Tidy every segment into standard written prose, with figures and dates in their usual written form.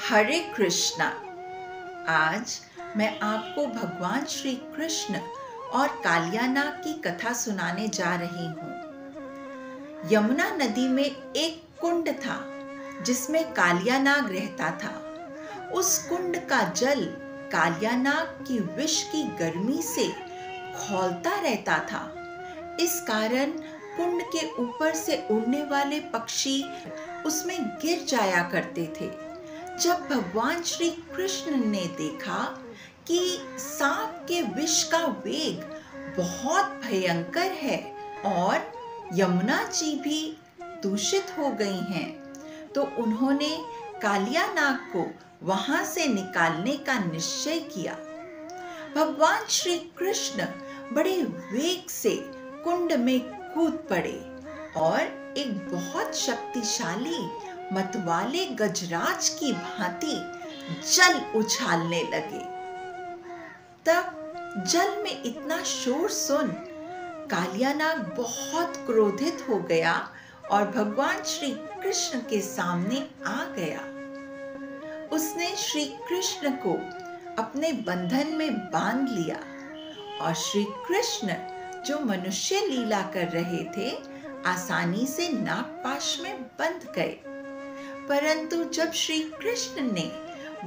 हरे कृष्णा। आज मैं आपको भगवान श्री कृष्ण और कालियानाग की कथा सुनाने जा रही हूँ। यमुना नदी में एक कुंड था जिसमें कालियानाग रहता था। उस कुंड का जल कालियानाग की विष की गर्मी से खौलता रहता था। इस कारण कुंड के ऊपर से उड़ने वाले पक्षी उसमें गिर जाया करते थे। जब भगवान श्री कृष्ण ने देखा कि सांप के विष का वेग बहुत भयंकर है और यमुना जी भी दूषित हो गई हैं, तो उन्होंने कालियानाग को वहां से निकालने का निश्चय किया। भगवान श्री कृष्ण बड़े वेग से कुंड में कूद पड़े और एक बहुत शक्तिशाली मतवाले गजराज की भांति जल उछालने लगे। तब जल में इतना शोर सुन कालियानाग बहुत क्रोधित हो गया और भगवान श्री कृष्ण के सामने आ गया। उसने श्री कृष्ण को अपने बंधन में बांध लिया और श्री कृष्ण जो मनुष्य लीला कर रहे थे आसानी से नागपाश में बंध गए। परंतु जब श्री कृष्ण ने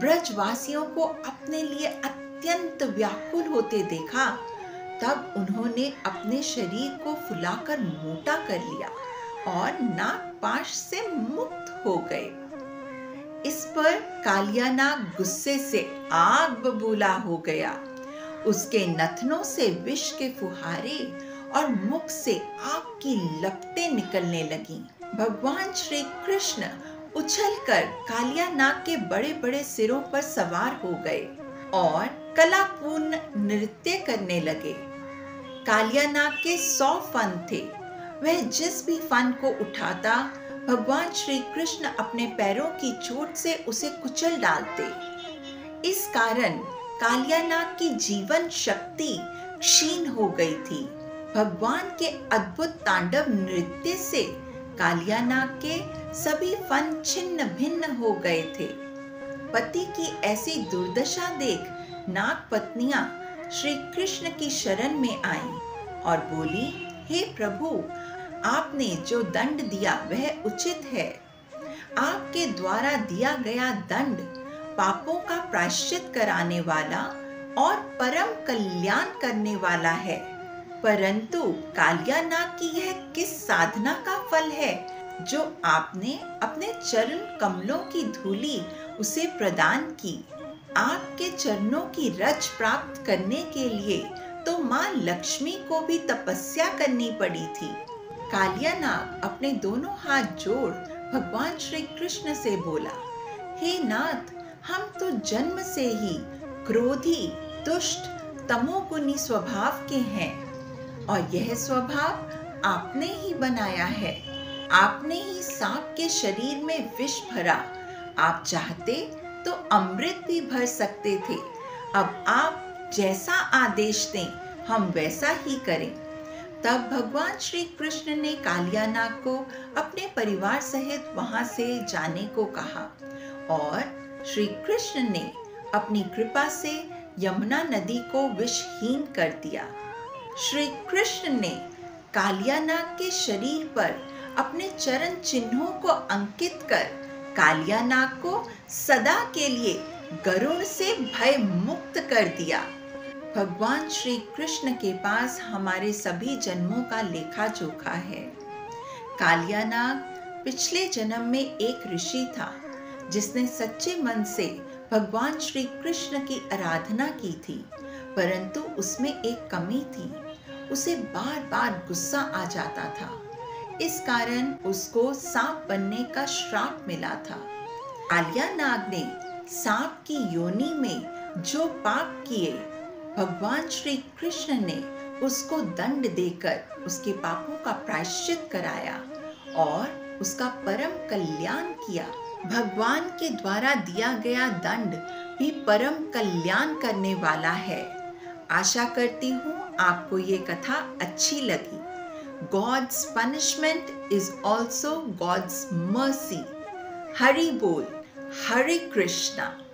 ब्रजवासियों को अपने लिए अत्यंत व्याकुल होते देखा, तब उन्होंने अपने शरीर को फुलाकर मोटा कर लिया और नागपाश से मुक्त हो गए। इस पर कालियानाग गुस्से से आग बबूला हो गया। उसके नथनों से विष के फुहारे और मुख से आग की लपटें निकलने लगीं। भगवान श्री कृष्ण उछलकर कालियानाग के बड़े बड़े सिरों पर सवार हो गए और कलापूर्ण नृत्य करने लगे। कालियानाग के 100 फन थे। वह जिस भी फन को उठाता, भगवान श्री कृष्ण अपने पैरों की चोट से उसे कुचल डालते। इस कारण कालियानाग की जीवन शक्ति क्षीण हो गई थी। भगवान के अद्भुत तांडव नृत्य से कालियानाग के सभी फन छिन्न भिन्न हो गए थे। पति की ऐसी दुर्दशा देख नाग पत्नियां श्री कृष्ण की शरण में आईं और बोली, हे प्रभु, आपने जो दंड दिया वह उचित है। आपके द्वारा दिया गया दंड पापों का प्रायश्चित कराने वाला और परम कल्याण करने वाला है। परंतु कालियानाग की यह किस साधना का फल है जो आपने अपने चरण कमलों की धूली उसे प्रदान की। आपके चरणों की रज प्राप्त करने के लिए तो माँ लक्ष्मी को भी तपस्या करनी पड़ी थी। कालियानाग अपने दोनों हाथ जोड़ भगवान श्री कृष्ण से बोला, हे नाथ, हम तो जन्म से ही क्रोधी, दुष्ट, तमोगुनी स्वभाव के हैं और यह स्वभाव आपने ही बनाया है। आपने ही सांप के शरीर में विष भरा। आप चाहते तो अमृत भी भर सकते थे। अब आप जैसा आदेश दें हम वैसा ही करें। तब भगवान श्री कृष्ण ने कालियानाग को अपने परिवार सहित वहां से जाने को कहा और श्री कृष्ण ने अपनी कृपा से यमुना नदी को विषहीन कर दिया। श्री कृष्ण ने कालियानाग के शरीर पर अपने चरण चिन्हों को अंकित कर कालियानाग को सदा के लिए गरुड़ से भय मुक्त कर दिया। भगवान श्री कृष्ण के पास हमारे सभी जन्मों का लेखा जोखा है। कालियानाग पिछले जन्म में एक ऋषि था जिसने सच्चे मन से भगवान श्री कृष्ण की आराधना की थी, परंतु उसमें एक कमी थी। उसे बार बार गुस्सा आ जाता था। इस कारण उसको सांप बनने का श्राप मिला था। कालियानाग ने सांप की योनि में जो पाप किए, भगवान श्री कृष्ण ने उसको दंड देकर उसके पापों का प्रायश्चित कराया और उसका परम कल्याण किया। भगवान के द्वारा दिया गया दंड भी परम कल्याण करने वाला है। आशा करती हूँ आपको ये कथा अच्छी लगी। God's punishment is also God's mercy. Hari बोल, हरे कृष्णा।